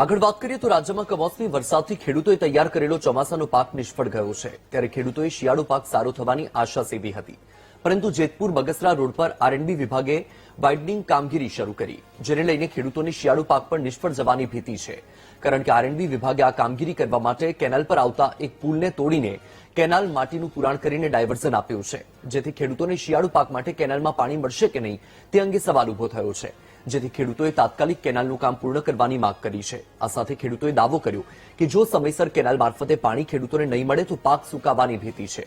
આગળ વાત કરીએ તો રાજ્યમાં કમોસમી વરસાદથી ખેડૂતોએ તૈયાર કરેલો ચોમાસાનો પાક નિષ્ફળ ગયો છે ત્યારે ખેડૂતોએ શિયાળુ પાક સારો થવાની આશા સેવી હતી પરંતુ જેતપુર બગસરા રોડ પર આરએનબી વિભાગે વાઇડનિંગ કામગીરી શરૂ કરી જેને લઈને ખેડૂતોને શિયાળુ પાક પર નિષ્ફળ જવાની ભીતિ છે કારણ કે આરએનબી વિભાગે આ કામગીરી કરવા માટે કેનાલ પર આવતા એક પુલને તોડીને કેનાલ માટીનું પુરાણ કરીને ડાયવર્ઝન આપ્યું છે જેથી ખેડૂતોને શિયાળુ પાક માટે કેનાલમાં પાણી મળશે કે નહીં તે અંગે સવાલ ઉભો થયો છે જેથી ખેડૂતોએ તાત્કાલિક કેનાલનું કામ પૂર્ણ કરવાની માંગ કરી છે આ સાથે ખેડૂતોએ દાવો કર્યો કે જો સમયસર કેનાલ મારફતે પાણી ખેડૂતોને નહીં મળે તો પાક સુકાવાની ભીતિ છે।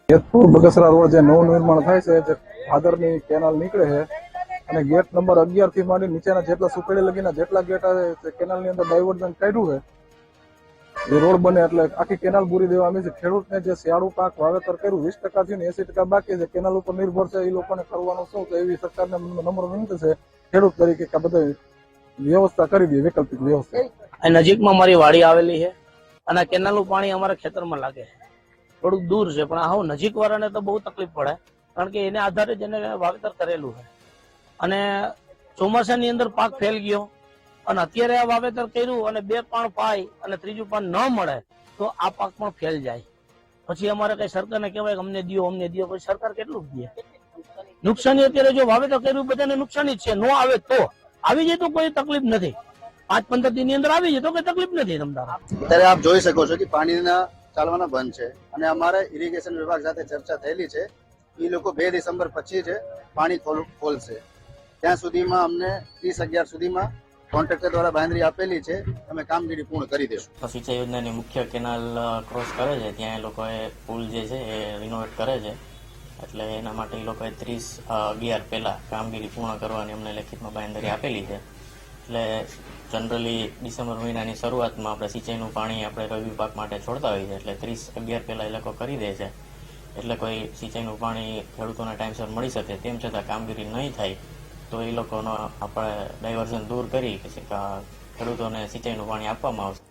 જેતપુર બગસરા રોડ જે નવું નિર્માણ થાય છે જે ભાદરની કેનાલ નીકળે છે અને ગેટ નંબર 11 થી માંડી નીચેના જેટલા સુખેડી લગીના જેટલા ગેટ આવે તે કેનાલની અંદર ડાયવર્ઝન કાઢ્યું છે એ રોડ બને એટલે આખી કેનાલ પૂરી દેવામાં આવી છે। ખેડૂતને જે શિયાળુ પાક વાવેતર કર્યું 20% થી 80% બાકી છે કેનાલ ઉપર નિર્ભર છે એ લોકોને કરવાનું શું તો એવી સરકારને નમ્ર વિનંતી છે ખેડૂત તરીકે કે બધા વ્યવસ્થા કરી દે વૈકલ્પિક વ્યવસ્થા। નજીકમાં મારી વાડી આવેલી છે અને કેનાલનું પાણી અમારા ખેતરમાં લાગે છે થોડુંક દૂર છે પણ આવું નજીક વાળાને તો બહુ તકલીફ પડે કારણ કે એને આધારે જેને વાવેતર કરેલું છે અને ચોમાસાની અંદર પાક ફેલ ગયો અને અત્યારે આ વાવેતર કર્યું અને 2 પાણ પાય અને ત્રીજું પાણ ન મળે તો આ પાક પણ ફેલ જાય પછી અમારે કઈ સરકારને કહેવાય અમને દિયો પછી સરકાર કેટલું દે નુકસાની અત્યારે જો વાવેતર કર્યું બધાને નુકસાની જ છે નો આવે તો આવી જાય તો કોઈ તકલીફ નથી 5-15 દિનની અંદર આવી જાય તો કોઈ તકલીફ નથી તમારા। અત્યારે આપ જોઈ શકો છો કે પાણીના ચાલવાના બંધ છે અને અમારે ઇરિગેશન વિભાગ સાથે ચર્ચા થયેલી છે એ લોકો 2 ડિસેમ્બર પછી છે પાણી ખોલશે ત્યાં સુધીમાં અમને 30-11 સુધીમાં કોન્ટ્રાક્ટર દ્વારા બાંધરી આપેલી છે અમે કામગીરી પૂર્ણ કરી દઈશું। સિંચાઈ યોજનાની મુખ્ય કેનાલ ક્રોસ કરે છે ત્યાં એ લોકોએ પુલ જે છે એ રિનોવેટ કરે છે એટલે એના માટે એ લોકોએ 30-11 પહેલા કામગીરી પૂર્ણ કરવાની અમને લેખિતમાં બાંધરી આપેલી છે એટલે જનરલી ડિસેમ્બર મહિનાની શરૂઆતમાં આપણે સિંચાઈનું પાણી આપણે રવિ પાક માટે છોડતા હોઈએ છીએ એટલે 30-11 પહેલા એ લોકો કરી દે છે એટલે કોઈ સિંચાઈનું પાણી ખેડૂતોને ટાઈમસર મળી શકે તેમ છતાં કામગીરી નહીં થાય તો એ લોકોનો આપણે ડાયવર્ઝન દૂર કરી ખેડૂતોને સિંચાઈનું પાણી આપવામાં આવશે।